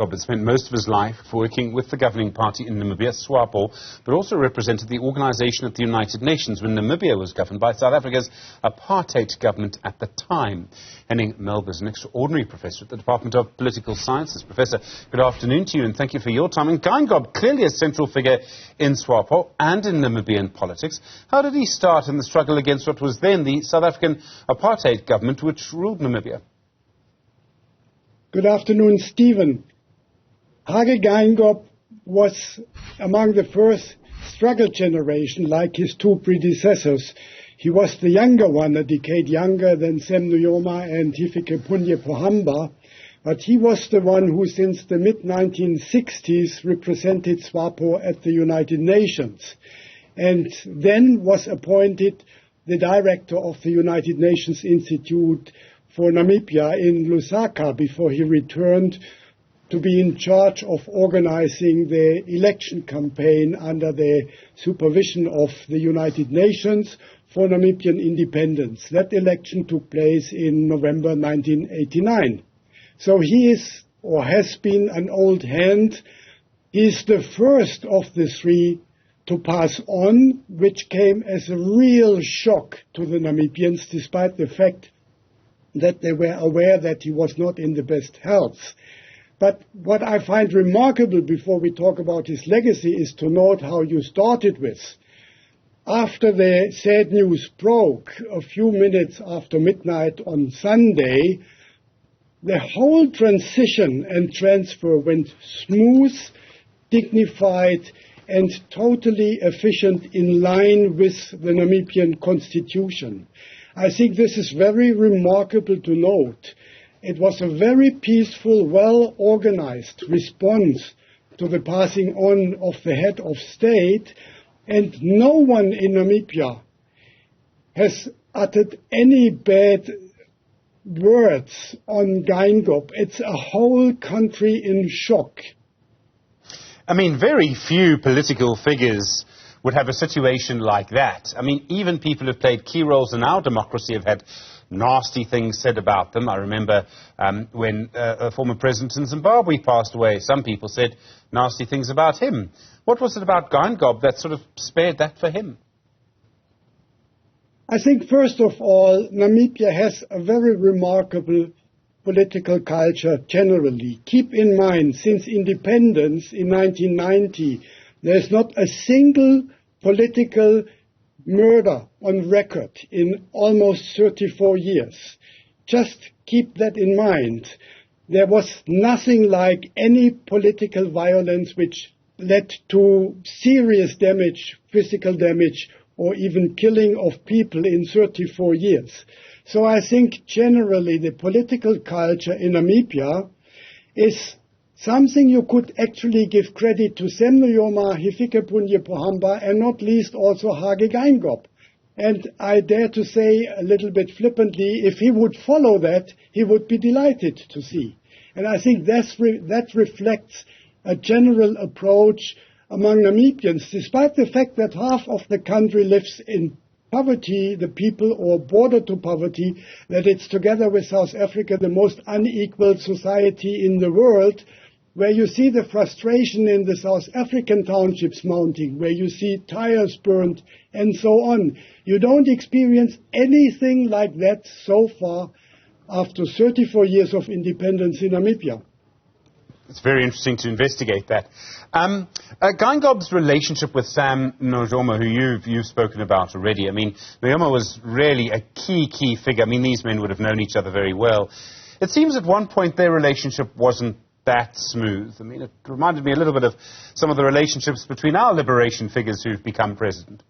Geingob had spent most of his life working with the governing party in Namibia, Swapo, but also represented the organisation at the United Nations when Namibia was governed by South Africa's apartheid government at the time. Henning Melber is an extraordinary professor at the Department of Political Sciences. Professor, good afternoon to you and thank you for your time. And Geingob, clearly a central figure in Swapo and in Namibian politics. How did he start in the struggle against what was then the South African apartheid government which ruled Namibia? Good afternoon, Stephen. Hage Geingob was among the first struggle generation, like his two predecessors. He was the younger one, a decade younger than Sam Nujoma and Hifikepunye Pohamba, but he was the one who, since the mid-1960s, represented Swapo at the United Nations, and then was appointed the director of the United Nations Institute for Namibia in Lusaka before he returned to be in charge of organizing the election campaign under the supervision of the United Nations for Namibian independence. That election took place in November 1989. So he is, or has been, an old hand. He is the first of the three to pass on, which came as a real shock to the Namibians, despite the fact that they were aware that he was not in the best health. But what I find remarkable before we talk about his legacy is to note how you started with. After the sad news broke, a few minutes after midnight on Sunday, the whole transition and transfer went smooth, dignified, and totally efficient in line with the Namibian constitution. I think this is very remarkable to note. It was a very peaceful, well-organized response to the passing on of the head of state, and no one in Namibia has uttered any bad words on Geingob. It's a whole country in shock. I mean, very few political figures would have a situation like that. I mean, even people who've played key roles in our democracy have had nasty things said about them. I remember when a former president in Zimbabwe passed away, some people said nasty things about him. What was it about Geingob that sort of spared that for him? I think, first of all, Namibia has a very remarkable political culture generally. Keep in mind, since independence in 1990, there's not a single political murder on record in almost 34 years. Just keep that in mind. There was nothing like any political violence which led to serious damage, physical damage, or even killing of people in 34 years. So I think generally the political culture in Namibia is something you could actually give credit to Sam Nujoma, Hifikepunye Pohamba, and not least also Hage Geingob. And I dare to say a little bit flippantly, if he would follow that, he would be delighted to see. And I think that reflects a general approach among Namibians, despite the fact that half of the country lives in poverty, the people, or border to poverty, that it's together with South Africa the most unequal society in the world, where you see the frustration in the South African townships mounting, where you see tires burned and so on. You don't experience anything like that so far after 34 years of independence in Namibia. It's very interesting to investigate that. Geingob's relationship with Sam Nujoma, who you've spoken about already. I mean, Nujoma was really a key figure. I mean, these men would have known each other very well. It seems at one point their relationship wasn't that smooth. I mean, it reminded me a little bit of some of the relationships between our liberation figures who've become president.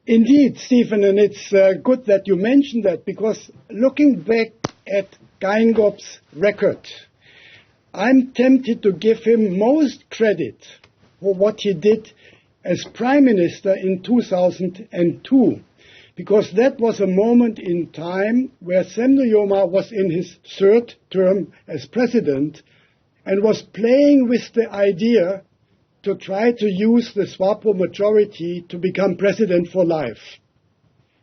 Indeed, Stephen, and it's good that you mentioned that, because looking back at Geingob's record, I'm tempted to give him most credit for what he did as Prime Minister in 2002, because that was a moment in time where Sam Nujoma was in his third term as president and was playing with the idea to try to use the Swapo majority to become president for life.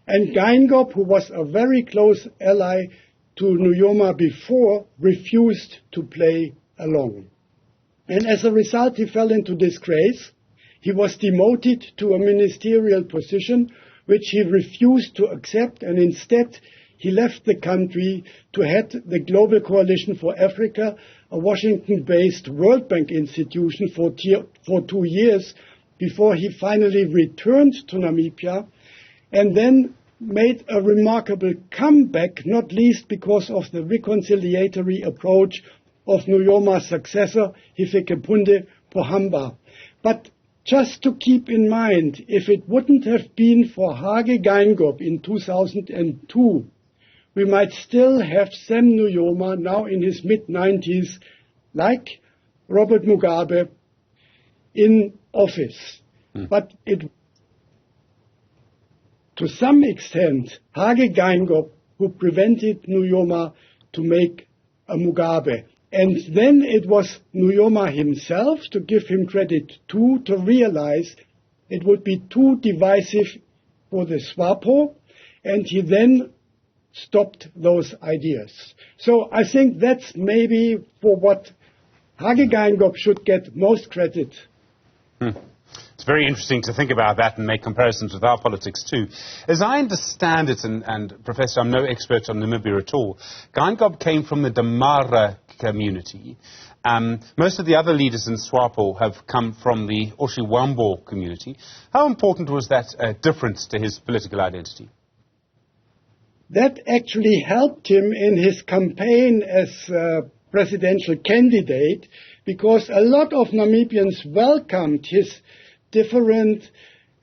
And Geingob, who was a very close ally to Nujoma before, refused to play along. And as a result, he fell into disgrace. He was demoted to a ministerial position, which he refused to accept, and instead he left the country to head the Global Coalition for Africa, a Washington-based World Bank institution, for 2 years before he finally returned to Namibia and then made a remarkable comeback, not least because of the reconciliatory approach of Nujoma's successor, Hifikepunye Pohamba. But just to keep in mind, if it wouldn't have been for Hage Geingob in 2002, we might still have Sam Nujoma, now in his mid-90s, like Robert Mugabe, in office. But to some extent, Hage Geingob, who prevented Nujoma to make a Mugabe. And then it was Nujoma himself, to give him credit too, to realize it would be too divisive for the Swapo, and he then stopped those ideas. So I think that's maybe for what Hage Geingob should get most credit. It's very interesting to think about that and make comparisons with our politics too. As I understand it, and Professor, I'm no expert on Namibia at all, Geingob came from the Damara community. Most of the other leaders in Swapo have come from the Oshiwambo community. How important was that difference to his political identity? That actually helped him in his campaign as presidential candidate, because a lot of Namibians welcomed his different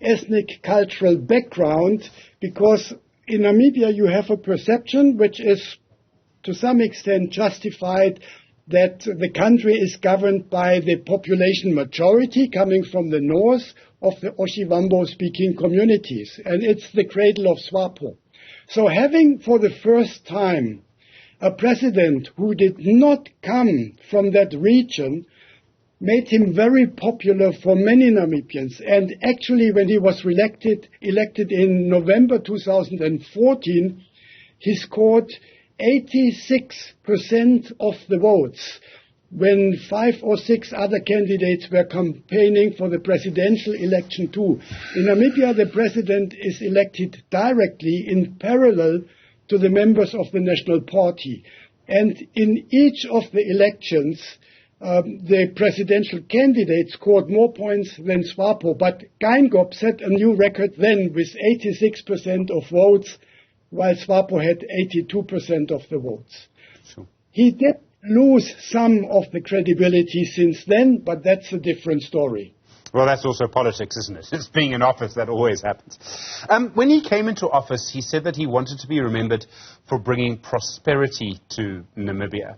ethnic cultural background, because in Namibia you have a perception which is to some extent justified that the country is governed by the population majority coming from the north of the Oshiwambo-speaking communities, and it's the cradle of Swapo. So having for the first time a president who did not come from that region made him very popular for many Namibians. And actually, when he was elected in November 2014, he scored 86% of the votes, when 5 or 6 other candidates were campaigning for the presidential election too. In Namibia, the president is elected directly in parallel to the members of the National Party. And in each of the elections, the presidential candidate scored more points than Swapo, but Geingob set a new record then with 86% of votes, while Swapo had 82% of the votes. Sure. He did lose some of the credibility since then, but that's a different story. Well, that's also politics, isn't it? It's being in office, that always happens. When he came into office, he said that he wanted to be remembered for bringing prosperity to Namibia.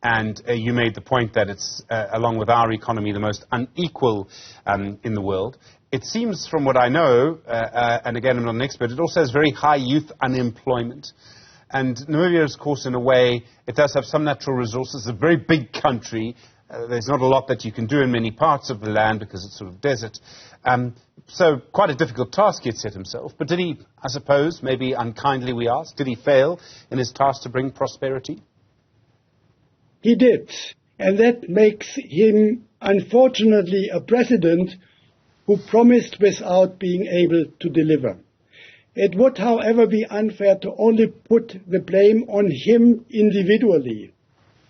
And you made the point that it's, along with our economy, the most unequal in the world. It seems, from what I know, and again, I'm not an expert, it also has very high youth unemployment. And Namibia, of course, in a way, it does have some natural resources. It's a very big country. There's not a lot that you can do in many parts of the land because it's sort of desert. So quite a difficult task he had set himself. But did he, I suppose, maybe unkindly we ask, did he fail in his task to bring prosperity? He did. And that makes him, unfortunately, a president who promised without being able to deliver. It would, however, be unfair to only put the blame on him individually.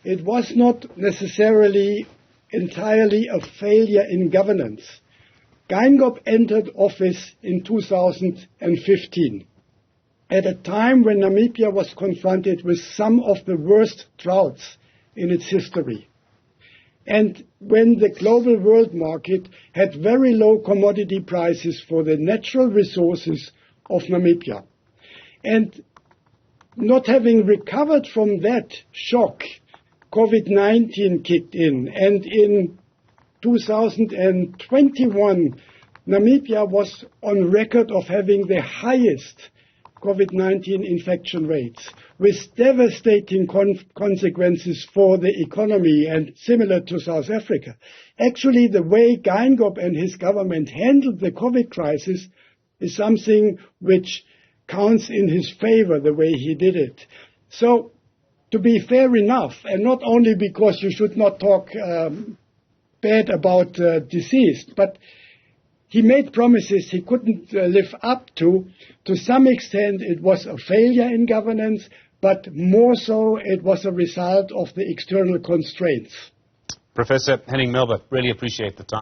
It was not necessarily entirely a failure in governance. Geingob entered office in 2015, at a time when Namibia was confronted with some of the worst droughts in its history, and when the global world market had very low commodity prices for the natural resources of Namibia. And not having recovered from that shock, COVID-19 kicked in, and in 2021, Namibia was on record of having the highest COVID-19 infection rates, with devastating consequences for the economy, and similar to South Africa. Actually, the way Geingob and his government handled the COVID crisis is something which counts in his favor, the way he did it. So to be fair enough, and not only because you should not talk bad about deceased, but he made promises he couldn't live up to. To some extent, it was a failure in governance, but more so, it was a result of the external constraints. Professor Henning Melber, really appreciate the time.